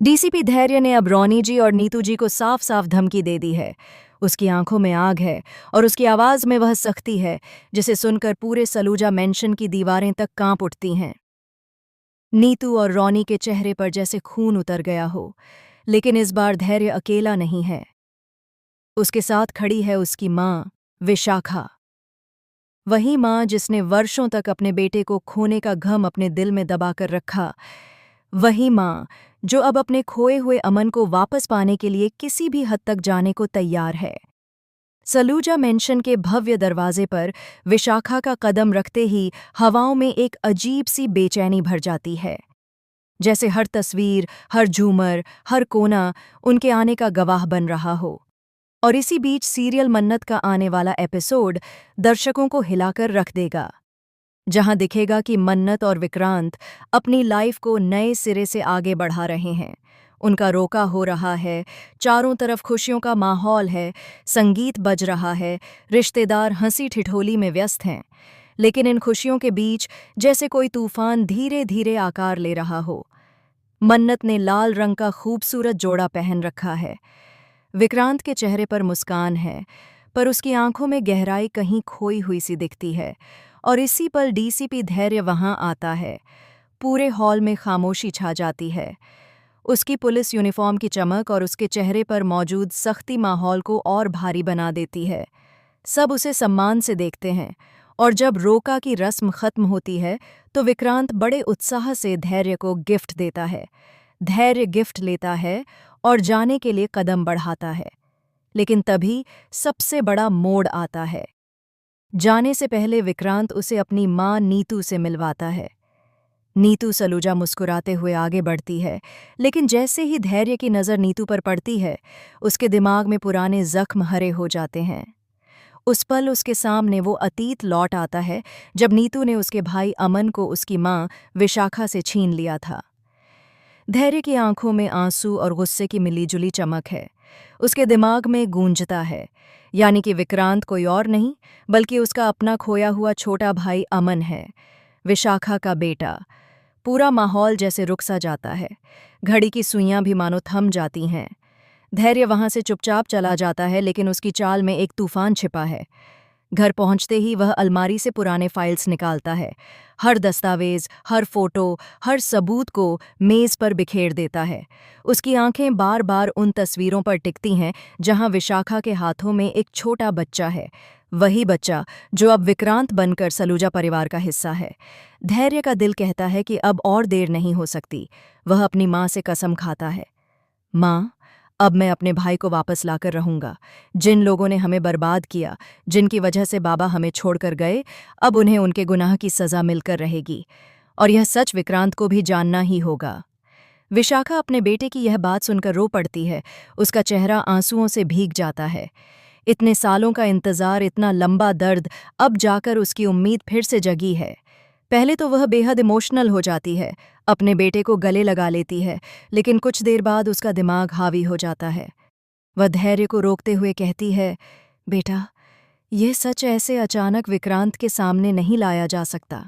DCP धैर्य ने अब रोनी जी और नीतू जी को साफ साफ धमकी दे दी है। उसकी आंखों में आग है और उसकी आवाज में वह सख्ती है जिसे सुनकर पूरे सलूजा मेंशन की दीवारें तक कांप उठती हैं। नीतू और रोनी के चेहरे पर जैसे खून उतर गया हो, लेकिन इस बार धैर्य अकेला नहीं है। उसके साथ खड़ी है उसकी माँ, विशाखा। वही माँ जिसने वर्षों तक अपने बेटे को खोने का गम अपने दिल में दबाकर रखा। वही माँ जो अब अपने खोए हुए अमन को वापस पाने के लिए किसी भी हद तक जाने को तैयार है। सलूजा मेंशन के भव्य दरवाजे पर विशाखा का कदम रखते ही हवाओं में एक अजीब सी बेचैनी भर जाती है। जैसे हर तस्वीर, हर झूमर, हर कोना उनके आने का गवाह बन रहा हो। और इसी बीच सीरियल मन्नत का आने वाला एपिसोड दर्शकों को हिलाकर रख देगा, जहां दिखेगा कि मन्नत और विक्रांत अपनी लाइफ को नए सिरे से आगे बढ़ा रहे हैं। उनका रोका हो रहा है, चारों तरफ खुशियों का माहौल है, संगीत बज रहा है, रिश्तेदार हंसी ठिठोली में व्यस्त हैं। लेकिन इन खुशियों के बीच जैसे कोई तूफान धीरे धीरे आकार ले रहा हो। मन्नत ने लाल रंग का खूबसूरत जोड़ा पहन रखा है। विक्रांत के चेहरे पर मुस्कान है, पर उसकी आंखों में गहराई कहीं खोई हुई सी दिखती है। और इसी पल डीसीपी धैर्य वहां आता है। पूरे हॉल में खामोशी छा जाती है। उसकी पुलिस यूनिफॉर्म की चमक और उसके चेहरे पर मौजूद सख्ती माहौल को और भारी बना देती है। सब उसे सम्मान से देखते हैं, और जब रोका की रस्म खत्म होती है तो विक्रांत बड़े उत्साह से धैर्य को गिफ्ट देता है। धैर्य गिफ्ट लेता है और जाने के लिए कदम बढ़ाता है। लेकिन तभी सबसे बड़ा मोड़ आता है। जाने से पहले विक्रांत उसे अपनी माँ नीतू से मिलवाता है। नीतू सलूजा मुस्कुराते हुए आगे बढ़ती है, लेकिन जैसे ही धैर्य की नज़र नीतू पर पड़ती है, उसके दिमाग में पुराने जख्म हरे हो जाते हैं। उस पल उसके सामने वो अतीत लौट आता है जब नीतू ने उसके भाई अमन को उसकी माँ विशाखा से छीन लिया था। धैर्य की आंखों में आंसू और गुस्से की मिलीजुली चमक है। उसके दिमाग में गूंजता है, यानी कि विक्रांत कोई और नहीं बल्कि उसका अपना खोया हुआ छोटा भाई अमन है, विशाखा का बेटा। पूरा माहौल जैसे रुक सा जाता है। घड़ी की सुइयां भी मानो थम जाती हैं। धैर्य वहां से चुपचाप चला जाता है, लेकिन उसकी चाल में एक तूफान छिपा है। घर पहुंचते ही वह अलमारी से पुराने फाइल्स निकालता है। हर दस्तावेज, हर फोटो, हर सबूत को मेज पर बिखेर देता है। उसकी आंखें बार बार उन तस्वीरों पर टिकती हैं जहां विशाखा के हाथों में एक छोटा बच्चा है, वही बच्चा जो अब विक्रांत बनकर सलूजा परिवार का हिस्सा है। धैर्य का दिल कहता है कि अब और देर नहीं हो सकती। वह अपनी माँ से कसम खाता है, माँ, अब मैं अपने भाई को वापस लाकर रहूंगा। जिन लोगों ने हमें बर्बाद किया, जिनकी वजह से बाबा हमें छोड़कर गए, अब उन्हें उनके गुनाह की सजा मिलकर रहेगी। और यह सच विक्रांत को भी जानना ही होगा। विशाखा अपने बेटे की यह बात सुनकर रो पड़ती है। उसका चेहरा आंसुओं से भीग जाता है। इतने सालों का इंतजार, इतना लंबा दर्द, अब जाकर उसकी उम्मीद फिर से जगी है। पहले तो वह बेहद इमोशनल हो जाती है, अपने बेटे को गले लगा लेती है, लेकिन कुछ देर बाद उसका दिमाग हावी हो जाता है। वह धैर्य को रोकते हुए कहती है, बेटा, यह सच ऐसे अचानक विक्रांत के सामने नहीं लाया जा सकता।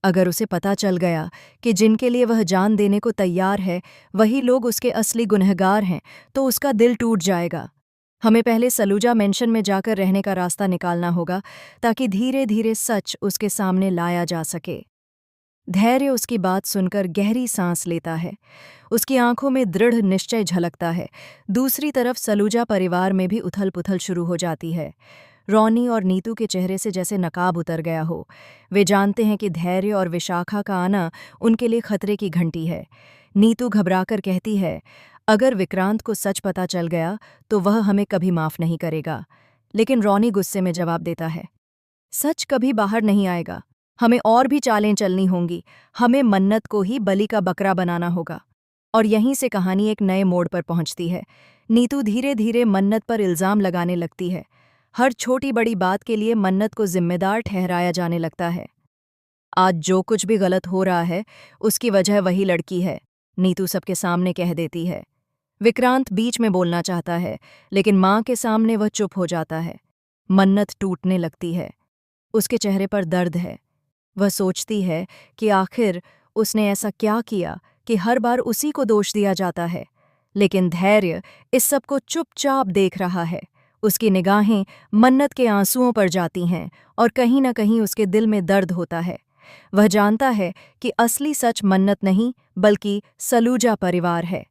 अगर उसे पता चल गया कि जिनके लिए वह जान देने को तैयार है वही लोग उसके असली गुनहगार हैं, तो उसका दिल टूट जाएगा। हमें पहले सलूजा मेंशन में जाकर रहने का रास्ता निकालना होगा, ताकि धीरे धीरे सच उसके सामने लाया जा सके। धैर्य उसकी बात सुनकर गहरी सांस लेता है। उसकी आंखों में दृढ़ निश्चय झलकता है। दूसरी तरफ सलूजा परिवार में भी उथल पुथल शुरू हो जाती है। रोनी और नीतू के चेहरे से जैसे नकाब उतर गया हो। वे जानते हैं कि धैर्य और विशाखा का आना उनके लिए खतरे की घंटी है। नीतू घबराकर कहती है, अगर विक्रांत को सच पता चल गया तो वह हमें कभी माफ नहीं करेगा। लेकिन रोनी गुस्से में जवाब देता है, सच कभी बाहर नहीं आएगा। हमें और भी चालें चलनी होंगी। हमें मन्नत को ही बलि का बकरा बनाना होगा। और यहीं से कहानी एक नए मोड़ पर पहुंचती है। नीतू धीरे धीरे मन्नत पर इल्जाम लगाने लगती है। हर छोटी बड़ी बात के लिए मन्नत को जिम्मेदार ठहराया जाने लगता है। आज जो कुछ भी गलत हो रहा है उसकी वजह वही लड़की है, नीतू सबके सामने कह देती है। विक्रांत बीच में बोलना चाहता है, लेकिन माँ के सामने वह चुप हो जाता है। मन्नत टूटने लगती है। उसके चेहरे पर दर्द है। वह सोचती है कि आखिर उसने ऐसा क्या किया कि हर बार उसी को दोष दिया जाता है। लेकिन धैर्य इस सब को चुपचाप देख रहा है। उसकी निगाहें मन्नत के आंसुओं पर जाती हैं और कहीं न कहीं उसके दिल में दर्द होता है। वह जानता है कि असली सच मन्नत नहीं बल्कि सलूजा परिवार है।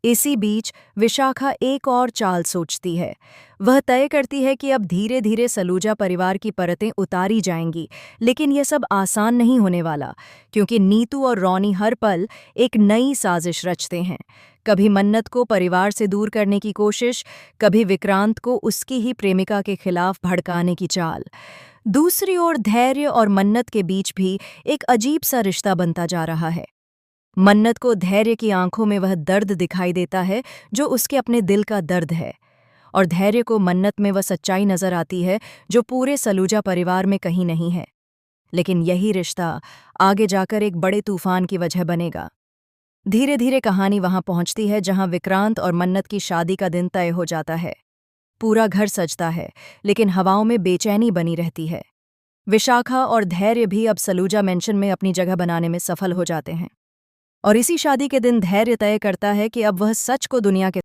इसी बीच विशाखा एक और चाल सोचती है। वह तय करती है कि अब धीरे धीरे सलूजा परिवार की परतें उतारी जाएंगी, लेकिन यह सब आसान नहीं होने वाला, क्योंकि नीतू और रॉनी हर पल एक नई साजिश रचते हैं। कभी मन्नत को परिवार से दूर करने की कोशिश, कभी विक्रांत को उसकी ही प्रेमिका के खिलाफ भड़काने की चाल। दूसरी ओर धैर्य और मन्नत के बीच भी एक अजीब सा रिश्ता बनता जा रहा है। मन्नत को धैर्य की आंखों में वह दर्द दिखाई देता है जो उसके अपने दिल का दर्द है, और धैर्य को मन्नत में वह सच्चाई नजर आती है जो पूरे सलूजा परिवार में कहीं नहीं है। लेकिन यही रिश्ता आगे जाकर एक बड़े तूफान की वजह बनेगा। धीरे धीरे कहानी वहां पहुंचती है जहां विक्रांत और मन्नत की शादी का दिन तय हो जाता है। पूरा घर सजता है, लेकिन हवाओं में बेचैनी बनी रहती है। विशाखा और धैर्य भी अब सलूजा मेंशन में अपनी जगह बनाने में सफल हो जाते हैं। और इसी शादी के दिन धैर्य तय करता है कि अब वह सच को दुनिया के